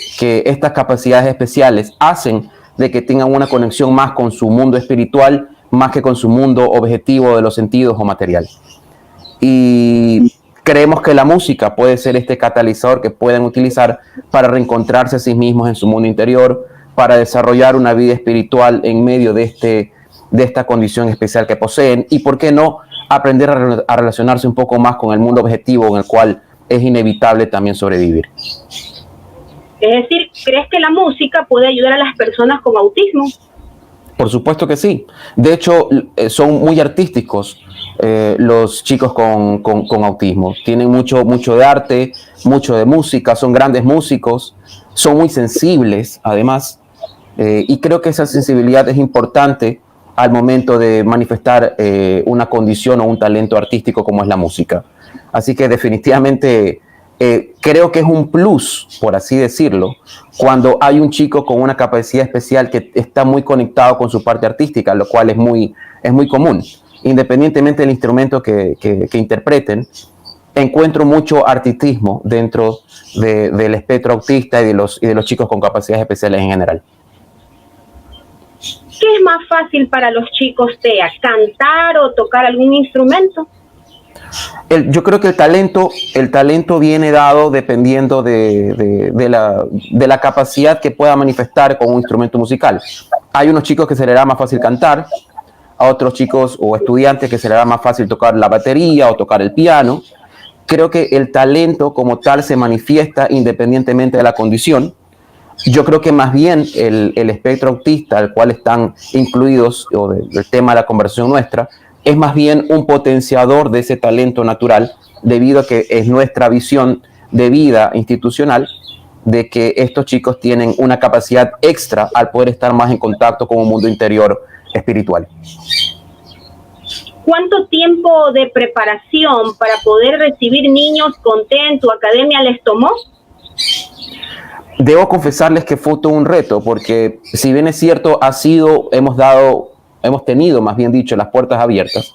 estas capacidades especiales hacen de que tengan una conexión más con su mundo espiritual, más que con su mundo objetivo de los sentidos o material. Y creemos que la música puede ser este catalizador que pueden utilizar para reencontrarse a sí mismos en su mundo interior, para desarrollar una vida espiritual en medio de esta condición especial que poseen y, ¿por qué no?, aprender a relacionarse un poco más con el mundo objetivo en el cual es inevitable también sobrevivir. Es decir, ¿crees que la música puede ayudar a las personas con autismo? Por supuesto que sí. De hecho, son muy artísticos los chicos con autismo. Tienen mucho de arte, mucho de música, son grandes músicos, son muy sensibles, además, y creo que esa sensibilidad es importante al momento de manifestar una condición o un talento artístico como es la música. Así que definitivamente creo que es un plus, por así decirlo, cuando hay un chico con una capacidad especial que está muy conectado con su parte artística, lo cual es muy común. Independientemente del instrumento que interpreten, encuentro mucho artistismo dentro del espectro autista y de los chicos con capacidades especiales en general. ¿Qué es más fácil para los chicos, TEA? ¿Cantar o tocar algún instrumento? Yo creo que el talento viene dado dependiendo de la capacidad que pueda manifestar con un instrumento musical. Hay unos chicos que se les da más fácil cantar, a otros chicos o estudiantes que se les da más fácil tocar la batería o tocar el piano. Creo que el talento como tal se manifiesta independientemente de la condición. Yo creo que más bien el espectro autista al cual están incluidos, o del tema de la conversación nuestra, es más bien un potenciador de ese talento natural, debido a que es nuestra visión de vida institucional de que estos chicos tienen una capacidad extra al poder estar más en contacto con un mundo interior espiritual. ¿Cuánto tiempo de preparación para poder recibir niños con TEA en tu academia les tomó? Debo confesarles que fue todo un reto, porque si bien es cierto, hemos tenido, más bien dicho, las puertas abiertas.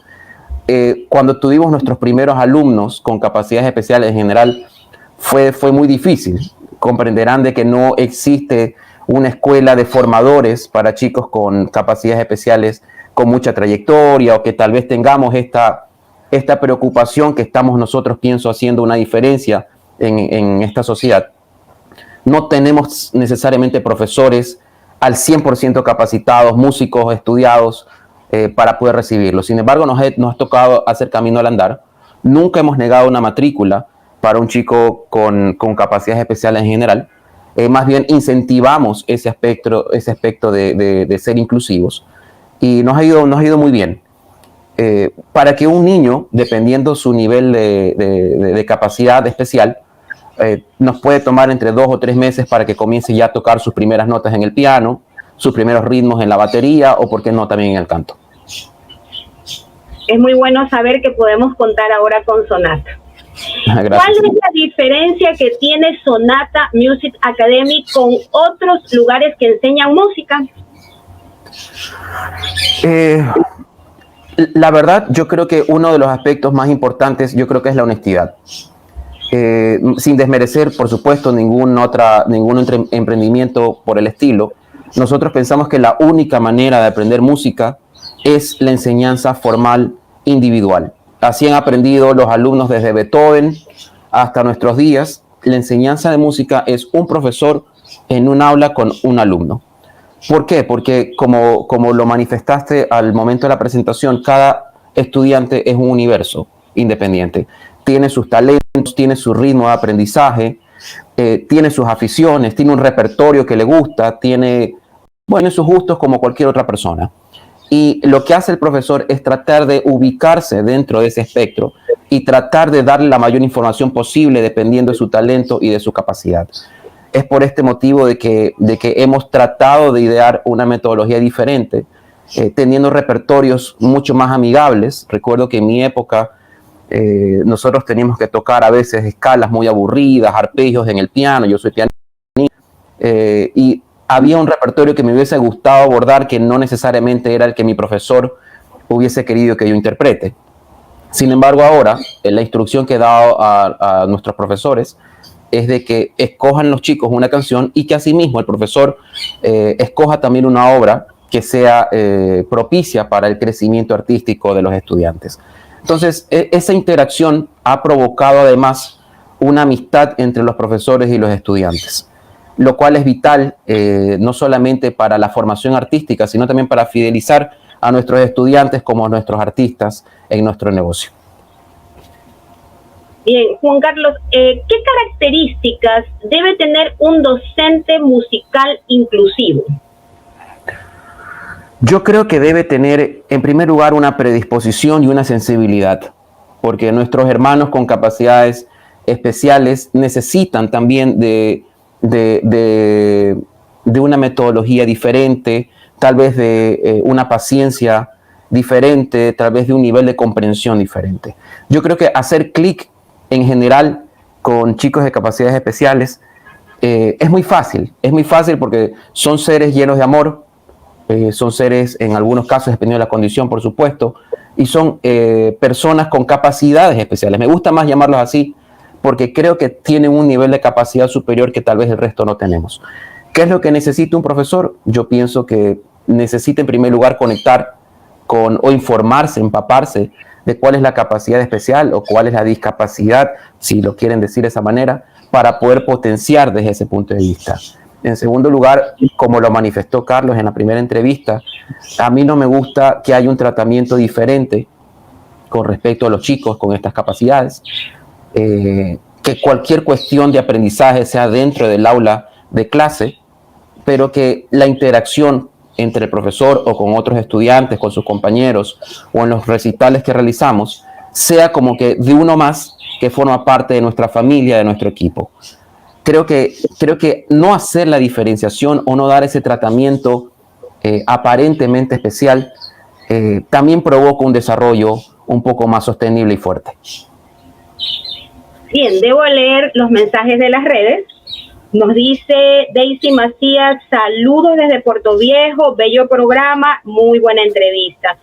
Cuando tuvimos nuestros primeros alumnos con capacidades especiales en general, fue muy difícil. Comprenderán de que no existe una escuela de formadores para chicos con capacidades especiales con mucha trayectoria, o que tal vez tengamos esta preocupación que estamos nosotros, pienso, haciendo una diferencia en esta sociedad. No tenemos necesariamente profesores al 100% capacitados, músicos estudiados para poder recibirlos. Sin embargo, nos ha tocado hacer camino al andar. Nunca hemos negado una matrícula para un chico con capacidades especiales en general. Más bien incentivamos ese aspecto de ser inclusivos, y nos ha ido muy bien. Para que un niño, dependiendo su nivel de capacidad especial, nos puede tomar entre 2 o 3 meses para que comience ya a tocar sus primeras notas en el piano, sus primeros ritmos en la batería, o por qué no también en el canto. Es muy bueno saber que podemos contar ahora con Sonata. Gracias. ¿Cuál es la diferencia que tiene Sonata Music Academy con otros lugares que enseñan música? La verdad, yo creo que uno de los aspectos más importantes, yo creo que es la honestidad. Sin desmerecer, por supuesto, ningún emprendimiento por el estilo, nosotros pensamos que la única manera de aprender música es la enseñanza formal individual. Así han aprendido los alumnos desde Beethoven hasta nuestros días. La enseñanza de música es un profesor en un aula con un alumno. ¿Por qué? Porque como lo manifestaste al momento de la presentación, cada estudiante es un universo independiente. Tiene sus talentos, tiene su ritmo de aprendizaje, tiene sus aficiones, tiene un repertorio que le gusta, tiene sus gustos como cualquier otra persona. Y lo que hace el profesor es tratar de ubicarse dentro de ese espectro y tratar de darle la mayor información posible dependiendo de su talento y de su capacidad. Es por este motivo de que hemos tratado de idear una metodología diferente, teniendo repertorios mucho más amigables. Recuerdo que en mi época nosotros teníamos que tocar a veces escalas muy aburridas, arpegios en el piano, yo soy pianista, y había un repertorio que me hubiese gustado abordar que no necesariamente era el que mi profesor hubiese querido que yo interprete. Sin embargo, ahora, en la instrucción que he dado a nuestros profesores es de que escojan los chicos una canción y que asimismo el profesor escoja también una obra que sea propicia para el crecimiento artístico de los estudiantes. Entonces, esa interacción ha provocado además una amistad entre los profesores y los estudiantes, lo cual es vital no solamente para la formación artística, sino también para fidelizar a nuestros estudiantes como a nuestros artistas en nuestro negocio. Bien, Juan Carlos, ¿qué características debe tener un docente musical inclusivo? Yo creo que debe tener, en primer lugar, una predisposición y una sensibilidad, porque nuestros hermanos con capacidades especiales necesitan también de una metodología diferente, tal vez de una paciencia diferente, tal vez de un nivel de comprensión diferente. Yo creo que hacer clic en general con chicos de capacidades especiales es muy fácil porque son seres llenos de amor, son seres en algunos casos, dependiendo de la condición, por supuesto, y son personas con capacidades especiales. Me gusta más llamarlos así porque creo que tienen un nivel de capacidad superior que tal vez el resto no tenemos. ¿Qué es lo que necesita un profesor? Yo pienso que necesita en primer lugar conectar con o informarse, empaparse de cuál es la capacidad especial o cuál es la discapacidad, si lo quieren decir de esa manera, para poder potenciar desde ese punto de vista. En segundo lugar, como lo manifestó Carlos en la primera entrevista, a mí no me gusta que haya un tratamiento diferente con respecto a los chicos con estas capacidades, que cualquier cuestión de aprendizaje sea dentro del aula de clase, pero que la interacción entre el profesor o con otros estudiantes, con sus compañeros o en los recitales que realizamos, sea como que de uno más que forma parte de nuestra familia, de nuestro equipo. Creo que no hacer la diferenciación o no dar ese tratamiento aparentemente especial también provoca un desarrollo un poco más sostenible y fuerte. Bien, debo leer los mensajes de las redes. Nos dice Daisy Macías, saludos desde Puerto Viejo, bello programa, muy buena entrevista.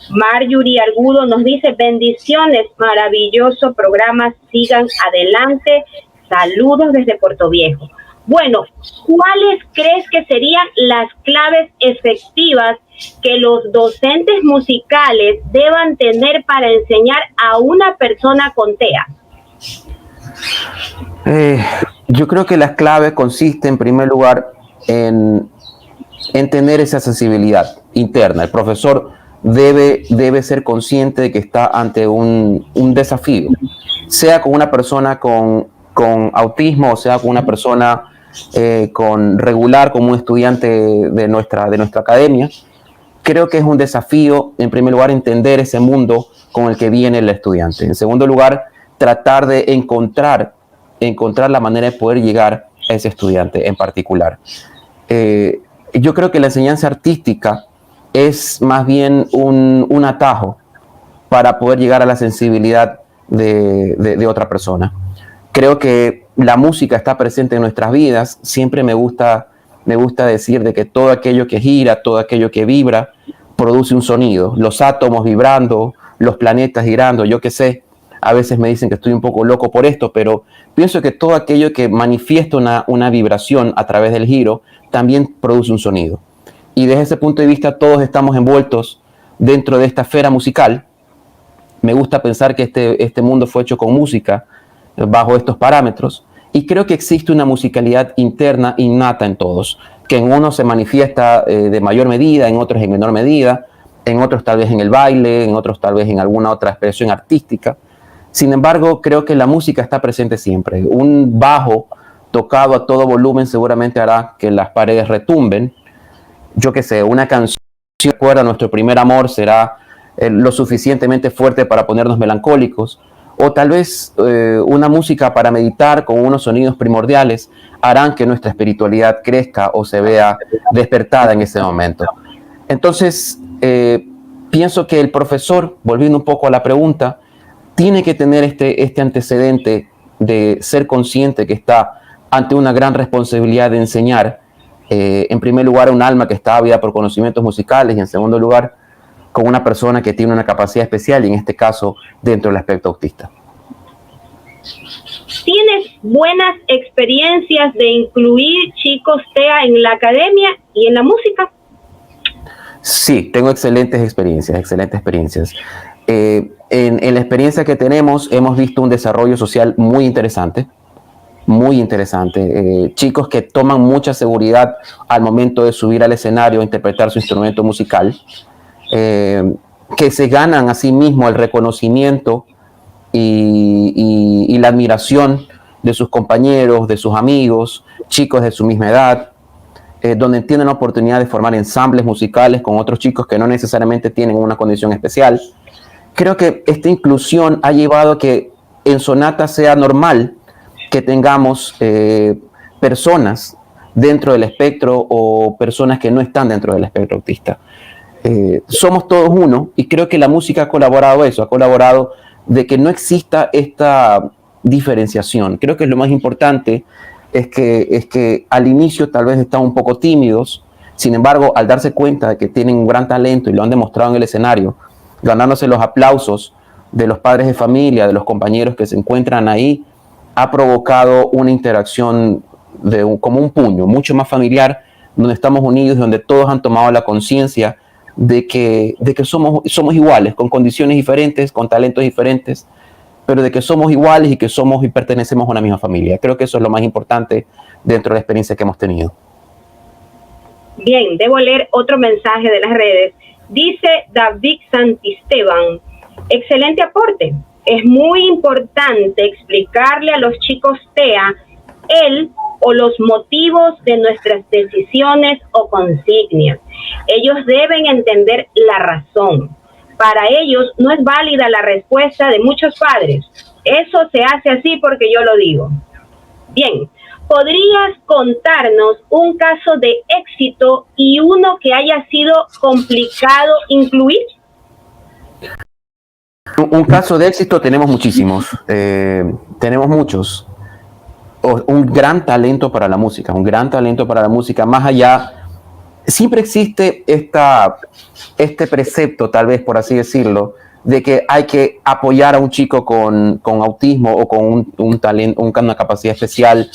Marjorie Argudo nos dice, bendiciones, maravilloso programa, sigan adelante, saludos desde Puerto Viejo. Bueno, ¿cuáles crees que serían las claves efectivas que los docentes musicales deban tener para enseñar a una persona con TEA? Yo creo que las claves consisten en primer lugar en tener esa sensibilidad interna. El profesor debe ser consciente de que está ante un desafío, sea con una persona con autismo o sea con una persona con regular, como un estudiante de nuestra academia. Creo que es un desafío, en primer lugar, entender ese mundo con el que viene el estudiante. En segundo lugar, tratar de encontrar la manera de poder llegar a ese estudiante en particular. Yo creo que la enseñanza artística es más bien un atajo para poder llegar a la sensibilidad de otra persona. Creo que la música está presente en nuestras vidas. Siempre me gusta decir de que todo aquello que gira, todo aquello que vibra, produce un sonido. Los átomos vibrando, los planetas girando, yo qué sé. A veces me dicen que estoy un poco loco por esto, pero pienso que todo aquello que manifiesta una vibración a través del giro también produce un sonido. Y desde ese punto de vista todos estamos envueltos dentro de esta esfera musical. Me gusta pensar que este mundo fue hecho con música, bajo estos parámetros, y creo que existe una musicalidad interna innata en todos, que en unos se manifiesta de mayor medida, en otros en menor medida, en otros tal vez en el baile, en otros tal vez en alguna otra expresión artística. Sin embargo, creo que la música está presente siempre. Un bajo tocado a todo volumen seguramente hará que las paredes retumben. Yo qué sé, una canción que recuerda nuestro primer amor será lo suficientemente fuerte para ponernos melancólicos, o tal vez una música para meditar con unos sonidos primordiales harán que nuestra espiritualidad crezca o se vea despertada en ese momento. Entonces, pienso que el profesor, volviendo un poco a la pregunta, tiene que tener este antecedente de ser consciente que está ante una gran responsabilidad de enseñar, en primer lugar, a un alma que está ávida por conocimientos musicales, y en segundo lugar, con una persona que tiene una capacidad especial, y en este caso, dentro del aspecto autista. ¿Tienes buenas experiencias de incluir chicos TEA en la academia y en la música? Sí, tengo excelentes experiencias. En la experiencia que tenemos, hemos visto un desarrollo social muy interesante. Chicos que toman mucha seguridad al momento de subir al escenario a interpretar su instrumento musical, que se ganan a sí mismos el reconocimiento y la admiración de sus compañeros, de sus amigos, chicos de su misma edad, donde tienen la oportunidad de formar ensambles musicales con otros chicos que no necesariamente tienen una condición especial. Creo que esta inclusión ha llevado a que en Sonata sea normal que tengamos personas dentro del espectro o personas que no están dentro del espectro autista. Somos todos uno, y creo que la música ha colaborado de que no exista esta diferenciación. Creo que lo más importante es que al inicio tal vez están un poco tímidos, sin embargo, al darse cuenta de que tienen un gran talento y lo han demostrado en el escenario, ganándose los aplausos de los padres de familia, de los compañeros que se encuentran ahí, ha provocado una interacción como un puño, mucho más familiar, donde estamos unidos, donde todos han tomado la conciencia de que somos iguales, con condiciones diferentes, con talentos diferentes, pero de que somos iguales y que somos y pertenecemos a una misma familia. Creo que eso es lo más importante dentro de la experiencia que hemos tenido. Bien, debo leer otro mensaje de las redes. Dice David Santisteban: excelente aporte. Es muy importante explicarle a los chicos TEA el o los motivos de nuestras decisiones o consignias. Ellos deben entender la razón. Para ellos no es válida la respuesta de muchos padres. Eso se hace así porque yo lo digo. Bien, ¿podrías contarnos un caso de éxito y uno que haya sido complicado incluir? Un caso de éxito tenemos muchísimos, tenemos muchos. Un gran talento para la música, más allá. Siempre existe este precepto, tal vez por así decirlo, de que hay que apoyar a un chico con autismo o con un talento, una capacidad especial,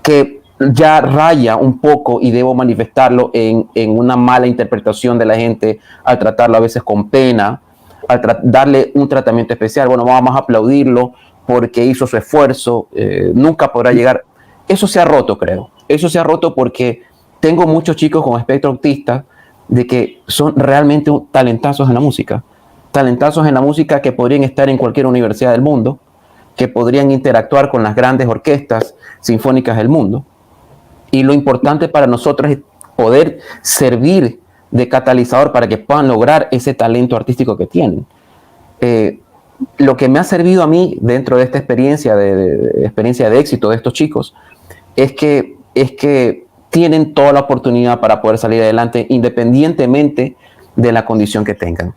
que ya raya un poco, y debo manifestarlo, en una mala interpretación de la gente al tratarlo a veces con pena, al darle un tratamiento especial. Bueno, vamos a aplaudirlo porque hizo su esfuerzo, nunca podrá llegar. Eso se ha roto, creo. Eso se ha roto porque tengo muchos chicos con espectro autista de que son realmente talentazos en la música. Talentazos en la música que podrían estar en cualquier universidad del mundo, que podrían interactuar con las grandes orquestas sinfónicas del mundo. Y lo importante para nosotros es poder servir de catalizador para que puedan lograr ese talento artístico que tienen. Lo que me ha servido a mí dentro de esta experiencia de éxito de estos chicos es que tienen toda la oportunidad para poder salir adelante independientemente de la condición que tengan.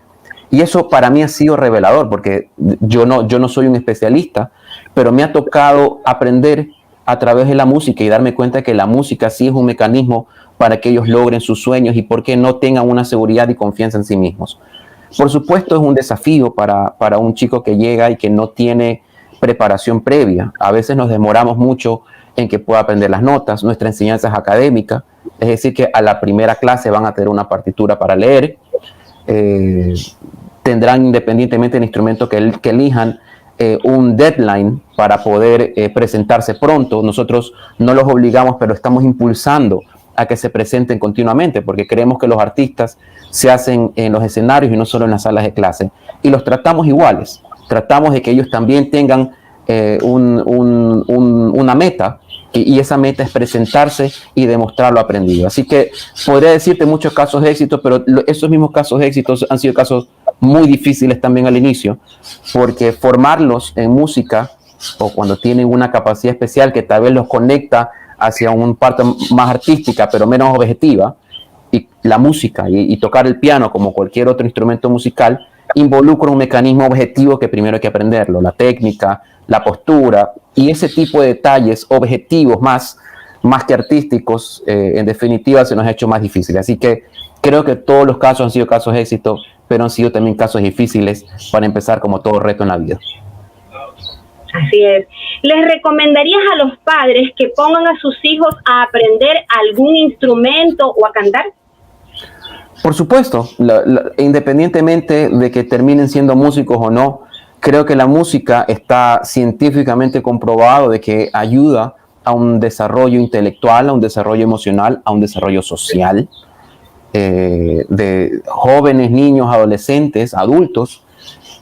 Y eso para mí ha sido revelador, porque yo no soy un especialista, pero me ha tocado aprender a través de la música y darme cuenta que la música sí es un mecanismo para que ellos logren sus sueños y porque no tengan una seguridad y confianza en sí mismos. Por supuesto, es un desafío para un chico que llega y que no tiene preparación previa. A veces nos demoramos mucho en que pueda aprender las notas. Nuestra enseñanza es académica, es decir, que a la primera clase van a tener una partitura para leer. Tendrán, independientemente del instrumento que elijan, un deadline para poder presentarse pronto. Nosotros no los obligamos, pero estamos impulsando a que se presenten continuamente, porque creemos que los artistas se hacen en los escenarios y no solo en las salas de clase. Y los tratamos iguales. Tratamos de que ellos también tengan una meta, y esa meta es presentarse y demostrar lo aprendido. Así que podría decirte muchos casos de éxito, pero esos mismos casos de éxito han sido casos muy difíciles también al inicio, porque formarlos en música, o cuando tienen una capacidad especial que tal vez los conecta hacia una parte más artística pero menos objetiva, y la música y tocar el piano como cualquier otro instrumento musical involucra un mecanismo objetivo que primero hay que aprenderlo, la técnica, la postura, y ese tipo de detalles objetivos más que artísticos, en definitiva se nos ha hecho más difícil. Así que creo que todos los casos han sido casos de éxito, pero han sido también casos difíciles para empezar, como todo reto en la vida. Así es. ¿Les recomendarías a los padres que pongan a sus hijos a aprender algún instrumento o a cantar? Por supuesto, independientemente de que terminen siendo músicos o no, creo que la música está científicamente comprobado de que ayuda a un desarrollo intelectual, a un desarrollo emocional, a un desarrollo social, de jóvenes, niños, adolescentes, adultos.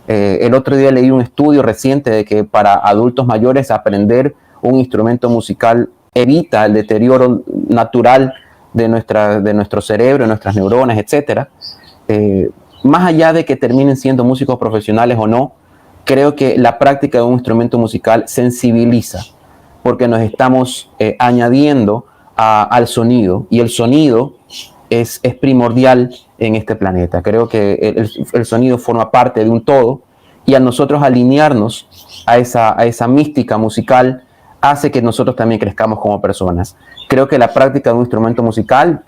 El otro día leí un estudio reciente de que para adultos mayores aprender un instrumento musical evita el deterioro natural de nuestro cerebro, de nuestras neuronas, etc. Más allá de que terminen siendo músicos profesionales o no, creo que la práctica de un instrumento musical sensibiliza, porque nos estamos añadiendo al sonido, y el sonido es primordial en este planeta. Creo que el sonido forma parte de un todo, y a nosotros alinearnos a esa mística musical hace que nosotros también crezcamos como personas. Creo que la práctica de un instrumento musical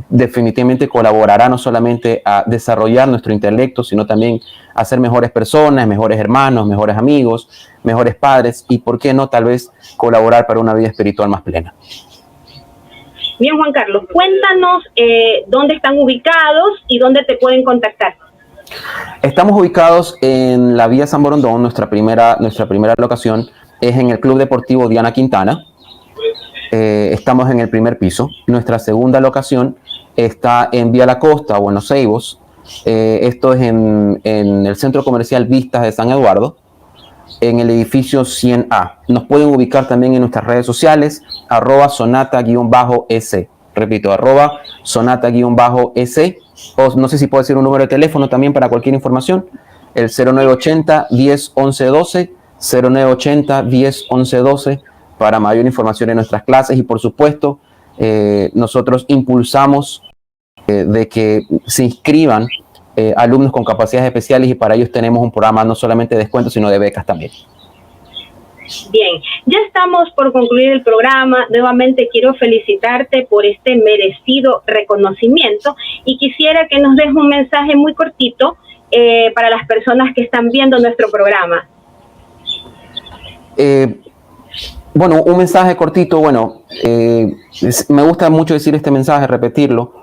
definitivamente colaborará no solamente a desarrollar nuestro intelecto, sino también a ser mejores personas, mejores hermanos, mejores amigos, mejores padres, y por qué no tal vez colaborar para una vida espiritual más plena. Bien, Juan Carlos, cuéntanos dónde están ubicados y dónde te pueden contactar. Estamos ubicados en la Vía San Borondón. Nuestra primera locación es en el Club Deportivo Diana Quintana. Estamos en el primer piso. Nuestra segunda locación está en Vía La Costa o en Los Ceibos. Esto es en el Centro Comercial Vistas de San Eduardo, en el edificio 100A. Nos pueden ubicar también en nuestras redes sociales, @sonata_es. Repito, @sonata_es. O no sé si puedo decir un número de teléfono también para cualquier información. El 0980 10 11 12, 0980 10 11 12 para mayor información en nuestras clases. Y por supuesto, nosotros impulsamos de que se inscriban alumnos con capacidades especiales, y para ellos tenemos un programa no solamente de descuentos, sino de becas también. Bien, ya estamos por concluir el programa. Nuevamente quiero felicitarte por este merecido reconocimiento, y quisiera que nos des un mensaje muy cortito para las personas que están viendo nuestro programa. Bueno, un mensaje cortito, bueno, me gusta mucho decir este mensaje, repetirlo.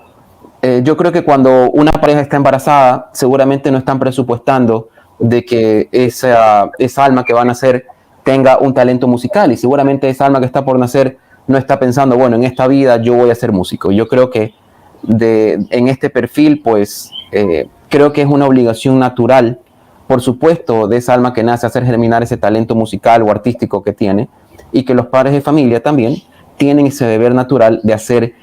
Yo creo que cuando una pareja está embarazada, seguramente no están presupuestando de que esa alma que va a nacer tenga un talento musical, y seguramente esa alma que está por nacer no está pensando, bueno, en esta vida yo voy a ser músico. Yo creo que en este perfil, pues, creo que es una obligación natural, por supuesto, de esa alma que nace, hacer germinar ese talento musical o artístico que tiene, y que los padres de familia también tienen ese deber natural de hacer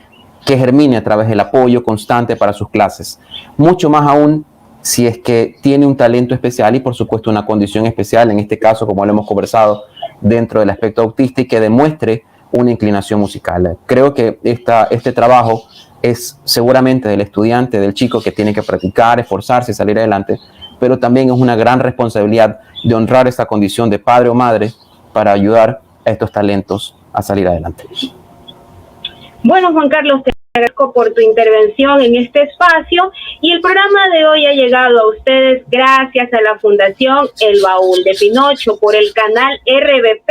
que germine a través del apoyo constante para sus clases. Mucho más aún si es que tiene un talento especial y, por supuesto, una condición especial, en este caso, como lo hemos conversado, dentro del aspecto autista, y que demuestre una inclinación musical. Creo que este trabajo es seguramente del estudiante, del chico, que tiene que practicar, esforzarse, salir adelante, pero también es una gran responsabilidad de honrar esa condición de padre o madre para ayudar a estos talentos a salir adelante. Bueno, Juan Carlos, te agradezco por tu intervención en este espacio, y el programa de hoy ha llegado a ustedes gracias a la Fundación El Baúl de Pinocho por el canal RBP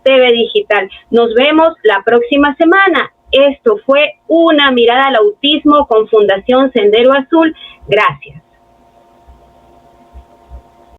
TV Digital. Nos vemos la próxima semana. Esto fue Una Mirada al Autismo con Fundación Sendero Azul. Gracias.